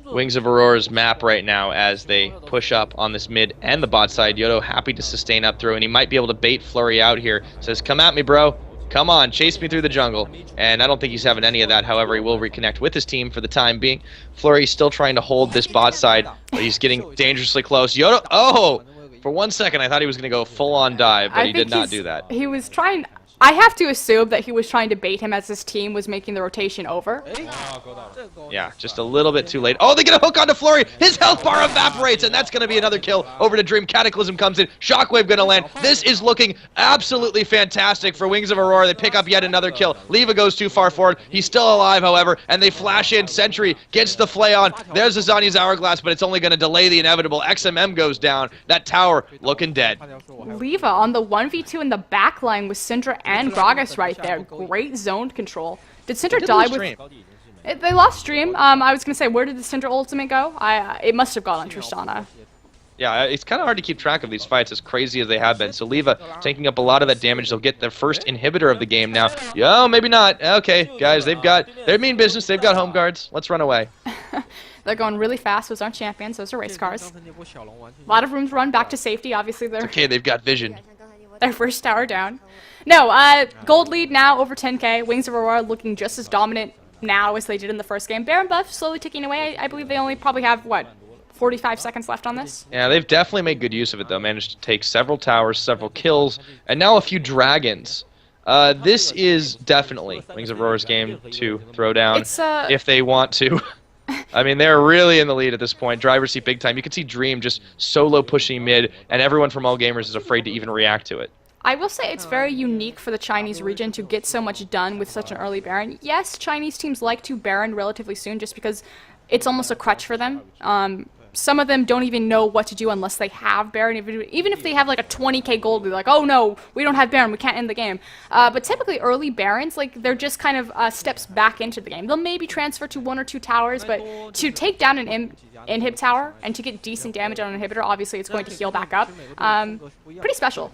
Wings of Aurora's map right now as they push up on this mid and the bot side. Yodo happy to sustain up through, and he might be able to bait Flurry out here. Says, come at me, bro. Come on, chase me through the jungle. And I don't think he's having any of that. However, he will reconnect with his team for the time being. Flurry's still trying to hold this bot side, but he's getting dangerously close. Yodo, oh! For 1 second, I thought he was going to go full-on dive, but he did not do that. He was trying... I have to assume that he was trying to bait him as his team was making the rotation over. Yeah, just a little bit too late. Oh, they get a hook onto Flurry. His health bar evaporates, and that's going to be another kill over to Dream. Cataclysm comes in. Shockwave going to land. This is looking absolutely fantastic for Wings of Aurora. They pick up yet another kill. Leva goes too far forward. He's still alive, however, and they flash in. Sentry gets the flay on. There's Azania's Hourglass, but it's only going to delay the inevitable. XMM goes down. That tower looking dead. Leva on the 1v2 in the back line with Syndra and Gragas right there. Great zoned control. Did Syndra die with... They lost Stream. I was going to say, where did the Syndra ultimate go? It must have gone on Tristana. Yeah, it's kind of hard to keep track of these fights as crazy as they have been. So Leva taking up a lot of that damage. They'll get their first inhibitor of the game now. Yo, maybe not. Okay, guys, they're mean business. They've got home guards. Let's run away. They're going really fast. Those aren't champions. Those are race cars. A lot of room to run back to safety. Obviously, they're... Okay, they've got vision. Their first tower down. No, gold lead now over 10k. Wings of Aurora looking just as dominant now as they did in the first game. Baron buff slowly ticking away. I believe they only probably have, what, 45 seconds left on this? Yeah, they've definitely made good use of it, though. Managed to take several towers, several kills, and now a few dragons. This is definitely Wings of Aurora's game to throw down if they want to. I mean, they're really in the lead at this point. Driver's seat big time. You can see Dream just solo pushing mid, and everyone from All Gamers is afraid to even react to it. I will say it's very unique for the Chinese region to get so much done with such an early Baron. Yes, Chinese teams like to Baron relatively soon just because it's almost a crutch for them. Some of them don't even know what to do unless they have Baron. Even if they have like a 20k gold, they're like, oh no, we don't have Baron, we can't end the game. But typically early Barons, like they're just kind of steps back into the game. They'll maybe transfer to 1 or 2 towers, but to take down an inhib tower and to get decent damage on an inhibitor, obviously it's going to heal back up. Pretty special.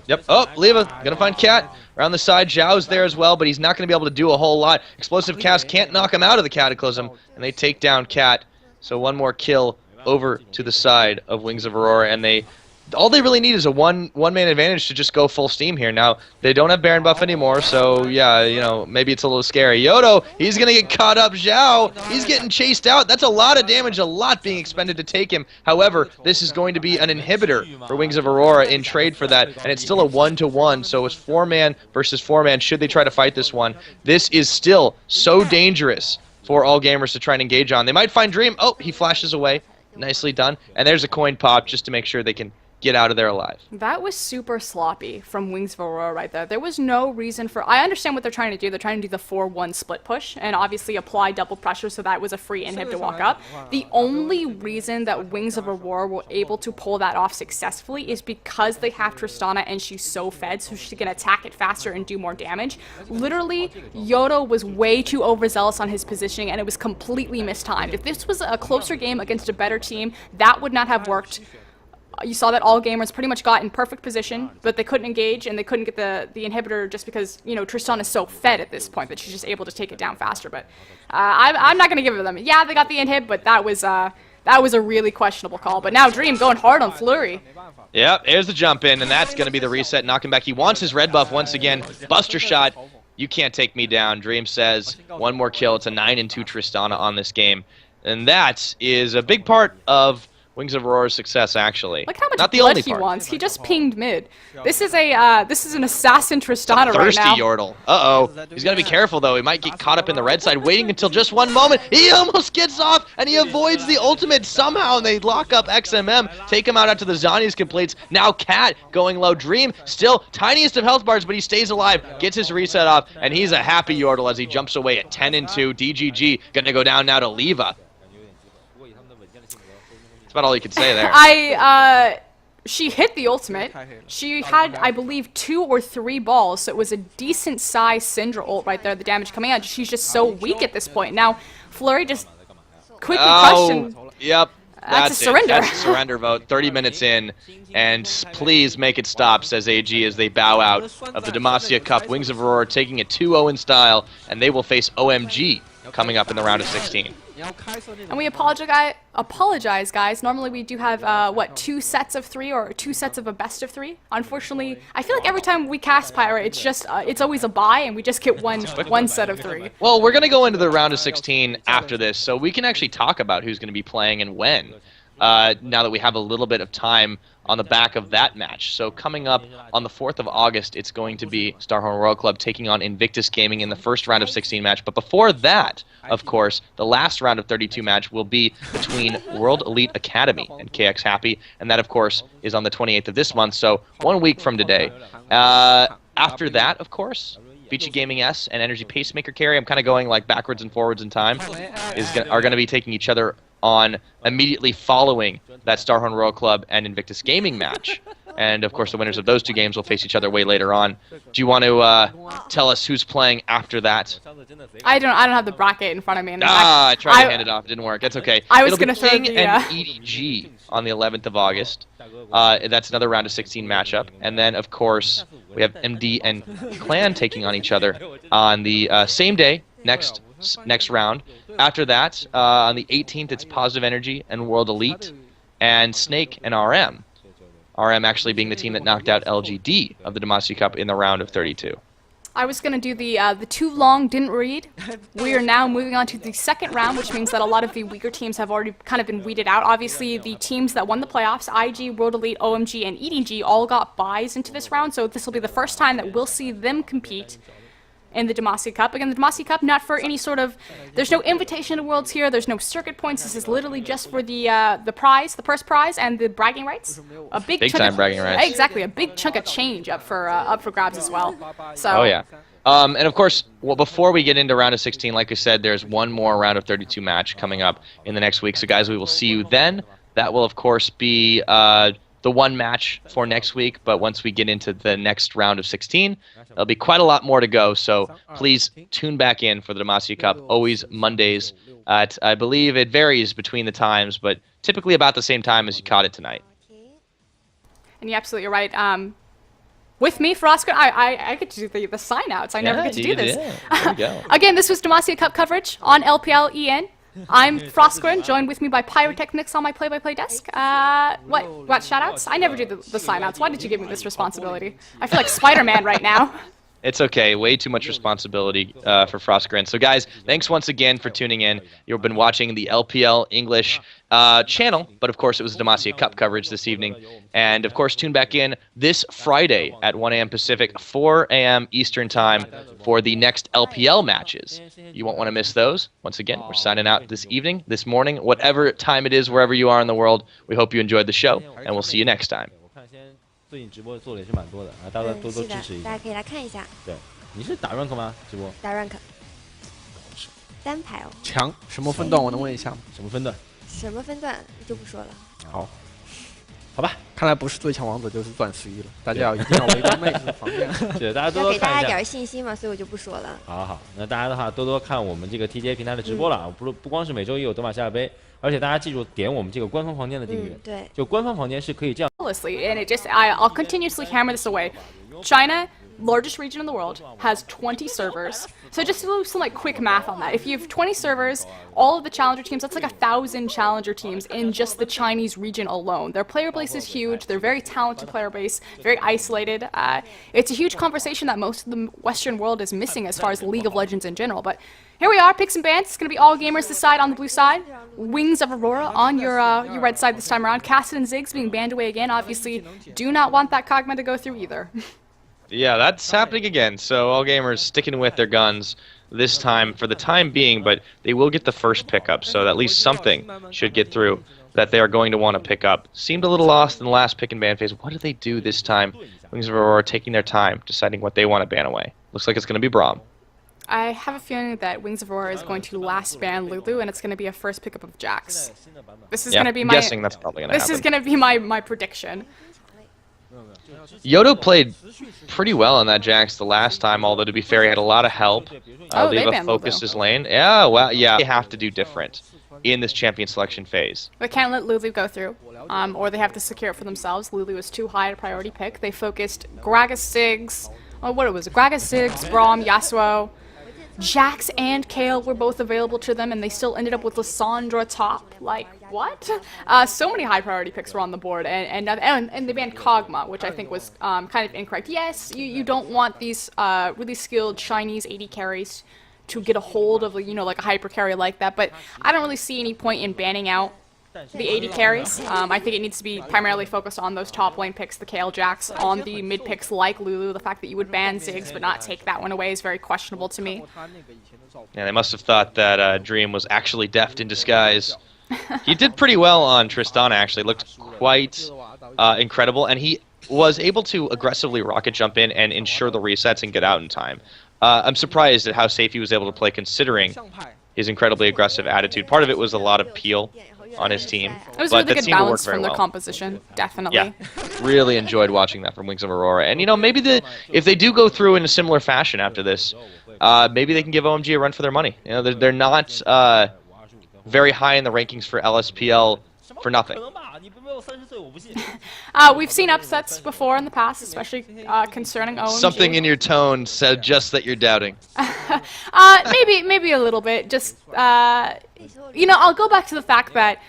Yep. Oh, Leva gonna find Cat around the side. Zhao's there as well, but he's not gonna be able to do a whole lot. Explosive cast can't knock him out of the Cataclysm, and they take down Cat. So one more kill over to the side of Wings of Aurora, and all they really need is a one-man advantage to just go full steam here. Now, they don't have Baron buff anymore, so yeah, you know, maybe it's a little scary. Yodo, he's going to get caught up. Zhao, he's getting chased out. That's a lot of damage, a lot being expended to take him. However, this is going to be an inhibitor for Wings of Aurora in trade for that, and it's still a 1-to-1, so it's 4-man versus 4-man should they try to fight this one. This is still so dangerous for All Gamers to try and engage on. They might find Dream. Oh, he flashes away. Nicely done. And there's a coin pop just to make sure they can get out of there alive. That was super sloppy from Wings of Aurora right there. There was no reason for... I understand what they're trying to do. They're trying to do the 4-1 split push and obviously apply double pressure, so that was a free inhib to walk up. The only reason that Wings of Aurora were able to pull that off successfully is because they have Tristana and she's so fed, so she can attack it faster and do more damage. Literally, Yodo was way too overzealous on his positioning and it was completely mistimed. If this was a closer game against a better team, that would not have worked. You saw that All Gamers pretty much got in perfect position, but they couldn't engage and they couldn't get the inhibitor just because, you know, Tristan is so fed at this point that she's just able to take it down faster. But I'm not going to give it them. Yeah, they got the inhib, but that was That was a really questionable call. But now Dream going hard on Flurry. Yep, there's the jump in, and that's going to be the reset. Knock him back. He wants his red buff once again. Buster shot. You can't take me down. Dream says one more kill. It's a 9-2 Tristana on this game. And that is a big part of Wings of Aurora's success, actually. Look how much Not the blood only he part. wants. He just pinged mid. This is an assassin Tristana right Thirsty now. Yordle. Uh-oh. He's got to be careful, though. He might get caught up in the red side, waiting until just one moment. He almost gets off, and he avoids the ultimate somehow, and they lock up XMM, take him out to the Zhonya's completes. Now Cat going low. Dream still tiniest of health bars, but he stays alive, gets his reset off, and he's a happy Yordle as he jumps away at 10-2. DGG going to go down now to Leva. That's about all you could say there. She hit the ultimate. She had, I believe, 2 or 3 balls, so it was a decent size Syndra ult right there, the damage coming out. She's just so weak at this point. Now, Flurry just quickly crushed and yep. That's a surrender. That's a surrender vote. 30 minutes in, and please make it stop, says AG as they bow out of the Demacia Cup. Wings of Aurora taking it 2-0 in style, and they will face OMG coming up in the round of 16. And we apologize, guys. Normally we do have, what, 2 sets of 3 or 2 sets of a best of 3. Unfortunately, I feel like every time we cast Pirate, it's just, it's always a bye, and we just get one set of 3. Well, we're going to go into the round of 16 after this, so we can actually talk about who's going to be playing and when, now that we have a little bit of time on the back of that match. So coming up on the 4th of August, it's going to be Starhorn Royal Club taking on Invictus Gaming in the first round of 16 match. But before that, of course, the last round of 32 match will be between World Elite Academy and KX Happy, and that, of course, is on the 28th of this month, so 1 week from today. After that, of course, Vici Gaming S and Energy Pacemaker Carry, I'm kind of going like backwards and forwards in time, are going to be taking each other on immediately following that Starhorn Royal Club and Invictus Gaming match. And, of course, the winners of those 2 games will face each other way later on. Do you want to tell us who's playing after that? I don't have the bracket in front of me. And I tried to hand it off. It didn't work. That's okay. I was going to throw King the... and EDG on the 11th of August. That's another round of 16 matchup. And then, of course, we have MD and Clan taking on each other on the same day, next round. After that, on the 18th, it's Positive Energy and World Elite, and Snake and RM. RM actually being the team that knocked out LGD of the Demacia Cup in the round of 32. I was going to do the too long didn't read. We are now moving on to the second round, which means that a lot of the weaker teams have already kind of been weeded out. Obviously, the teams that won the playoffs, IG, World Elite, OMG, and EDG, all got buys into this round, so this will be the first time that we'll see them compete in the Demacia Cup. Again, the Demacia Cup, not for any sort of... There's no invitation to Worlds here. There's no circuit points. This is literally just for the prize, the first prize, and the bragging rights. A big chunk time of, bragging rights. Exactly, a big chunk of change up for grabs as well. So. Oh, yeah. And, of course, well, before we get into round of 16, like I said, there's one more round of 32 match coming up in the next week. So, guys, we will see you then. That will, of course, be... the one match for next week, but once we get into the next round of 16, there'll be quite a lot more to go, so please tune back in for the Demacia Cup, always Mondays at, I believe it varies between the times, but typically about the same time as you caught it tonight. And you're absolutely right. With me, Frosco, I get to do the sign-outs. I never get to do this. There we go. Again, this was Demacia Cup coverage on LPL EN. I'm Froscorin, joined with me by Pyrotechnics on my play-by-play desk. What shout-outs? I never do the sign-outs. Why did you give me this responsibility? I feel like Spider-Man right now. It's okay. Way too much responsibility for Frostgren. So, guys, thanks once again for tuning in. You've been watching the LPL English channel, but, of course, it was Demacia Cup coverage this evening. And, of course, tune back in this Friday at 1 a.m. Pacific, 4 a.m. Eastern Time for the next LPL matches. You won't want to miss those. Once again, we're signing out this evening, this morning, whatever time it is, wherever you are in the world. We hope you enjoyed the show, and we'll see you next time. 最近直播做的也是蛮多的啊，大家多支持一下。大家可以来看一下。对，你是打 rank 吗？直播？打 rank，单排哦。强什么分段？我能问一下吗？什么分段？什么分段就不说了。好，好吧，看来不是最强王者就是钻11了，大家一定要围攻妹子防线。对，大家多要多看一下。给大家点信心嘛，所以我就不说了。好好，那大家的话多多看我们这个 TGA 平台的直播了啊，不光是每周一有德玛西亚杯，而且大家记住点我们这个官方房间的订阅。对，就官方房间是可以这样。 And it just, I'll continuously hammer this away. China, largest region in the world, has 20 servers. So just to do some like quick math on that, if you have 20 servers, all of the challenger teams, that's like 1,000 challenger teams in just the Chinese region alone. Their player base is huge. They're very talented player base, very isolated. It's a huge conversation that most of the Western world is missing as far as League of Legends in general. But here we are, picks and bans. It's going to be all gamers this side on the blue side. Wings of Aurora on your red side this time around. Cassid and Ziggs being banned away again. Obviously, do not want that Kog'Maw to go through either. Yeah, that's happening again. So all gamers sticking with their guns this time for the time being, but they will get the first pickup, so at least something should get through that they are going to want to pick up. Seemed a little lost in the last pick and ban phase. What do they do this time? Wings of Aurora taking their time, deciding what they want to ban away. Looks like it's going to be Braum. I have a feeling that Wings of Aurora is going to last ban Lulu, and it's going to be a first pickup of Jax. This is going to be I'm my. guessing that's probably going to happen. This is going to be my prediction. Yodo played pretty well on that Jax the last time, although to be fair, he had a lot of help. They Leva banned focused Lulu. his lane. Yeah, well, yeah, they have to do different in this champion selection phase. They can't let Lulu go through, or they have to secure it for themselves. Lulu was too high a priority pick. They focused Gragas Siggs, Gragas Siggs, Braum, Yasuo. Jax and Kayle were both available to them, and they still ended up with Lissandra top. Like, what? So many high priority picks were on the board, and they banned Kog'Maw, which I think was kind of incorrect. Yes, you don't want these really skilled Chinese AD carries to get a hold of, like a hyper carry like that, but I don't really see any point in banning out the AD carries. I think it needs to be primarily focused on those top lane picks, the Kayle, Jax, on the mid picks like Lulu. The fact that you would ban Ziggs but not take that one away is very questionable to me. Yeah, they must have thought that Dream was actually deft in disguise. He did pretty well on Tristana, actually. Looked quite incredible, and he was able to aggressively rocket jump in and ensure the resets and get out in time. I'm surprised at how safe he was able to play considering his incredibly aggressive attitude. Part of it was a lot of peel on his team. It was but really that good seemed to work balance very from their well. composition, definitely. Yeah, really enjoyed watching that from Wings of Aurora. And, maybe if they do go through in a similar fashion after this, maybe they can give OMG a run for their money. They're not very high in the rankings for LSPL for nothing. We've seen upsets before in the past, especially concerning OMG. Something in your tone said just that you're doubting. Maybe a little bit. Just I'll go back to the fact that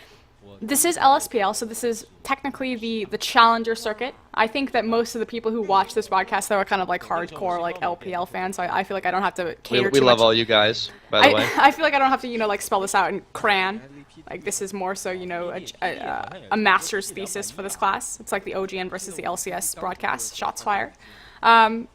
this is LSPL, so this is technically the challenger circuit. I think that most of the people who watch this broadcast, though, are kind of like hardcore like LPL fans. So I feel like I don't have to cater We too love much. all you guys, by the way. I feel like I don't have to like spell this out in crayon. Like this is more so a master's thesis for this class. It's like the OGN versus the LCS broadcast. Shots fired. But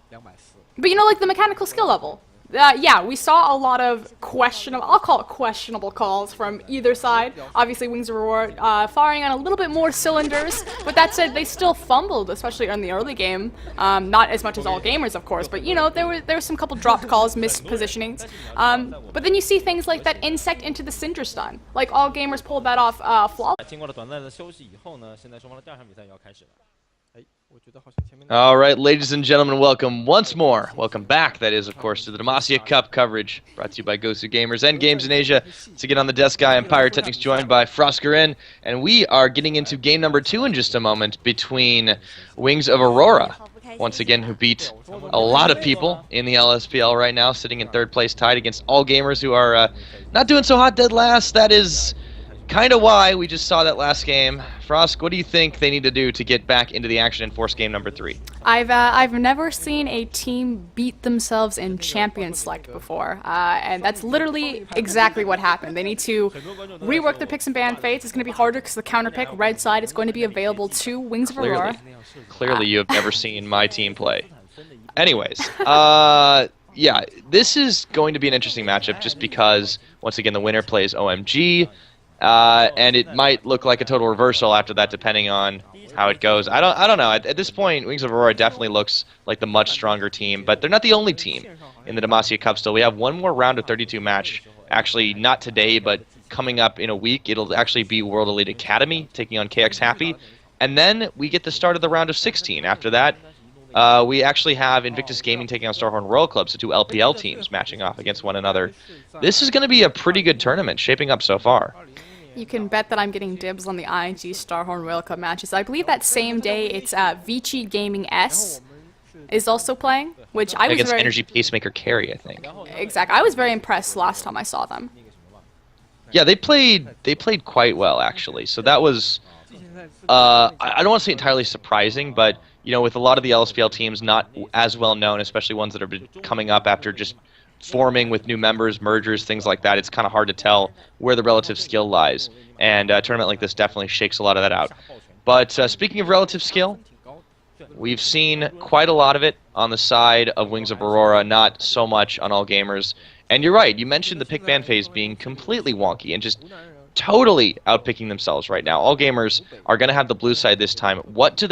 like the mechanical skill level. Yeah, we saw a lot of I'll call it questionable calls from either side. Obviously, Wings of Aurora firing on a little bit more cylinders, but that said, they still fumbled, especially in the early game. Not as much as all gamers, of course, but there were some couple dropped calls, missed positionings. But then you see things like that insect into the Cinder stun. Like, all gamers pulled that off flawlessly. 经过了短暂的休息以后呢，现在双方的第二场比赛要开始了。 All right, ladies and gentlemen, welcome once more. Welcome back, that is, of course, to the Demacia Cup coverage brought to you by Gosu Gamers and Games in Asia. To get on the desk, I am Pyrotechnics, joined by Froskerin, and we are getting into game number 2 in just a moment between Wings of Aurora, once again, who beat a lot of people in the LSPL right now, sitting in third place, tied against all gamers who are not doing so hot dead last. That is kind of why we just saw that last game. Frosk, what do you think they need to do to get back into the action and force game number 3? I've never seen a team beat themselves in champion select before, and that's literally exactly what happened. They need to rework their picks and ban fates. It's going to be harder because the counter pick, red side, is going to be available to Wings of Aurora. Clearly you have never seen my team play. Anyways, yeah, this is going to be an interesting matchup just because, once again, the winner plays OMG. And it might look like a total reversal after that, depending on how it goes. I don't know. At this point, Wings of Aurora definitely looks like the much stronger team, but they're not the only team in the Demacia Cup still. We have one more round of 32 match. Actually, not today, but coming up in a week. It'll actually be World Elite Academy taking on KX Happy. And then we get the start of the round of 16. After that, we actually have Invictus Gaming taking on Starhorn Royal Club, so 2 LPL teams matching off against one another. This is going to be a pretty good tournament shaping up so far. You can bet that I'm getting dibs on the ING Starhorn Royal Cup matches. I believe that same day it's Vici Gaming S is also playing, which I was Against very Energy Pacemaker carry, I think. exact. I was very impressed last time I saw them. Yeah, they played quite well actually. So that was I don't want to say entirely surprising, but you know, with a lot of the LSPL teams not as well known, especially ones that have been coming up after just forming with new members, mergers, things like that, it's kind of hard to tell where the relative skill lies. And a tournament like this definitely shakes a lot of that out. But speaking of relative skill, we've seen quite a lot of it on the side of Wings of Aurora, not so much on All Gamers. And you're right, you mentioned the pick ban phase being completely wonky and just totally outpicking themselves right now. All Gamers are going to have the blue side this time. What do they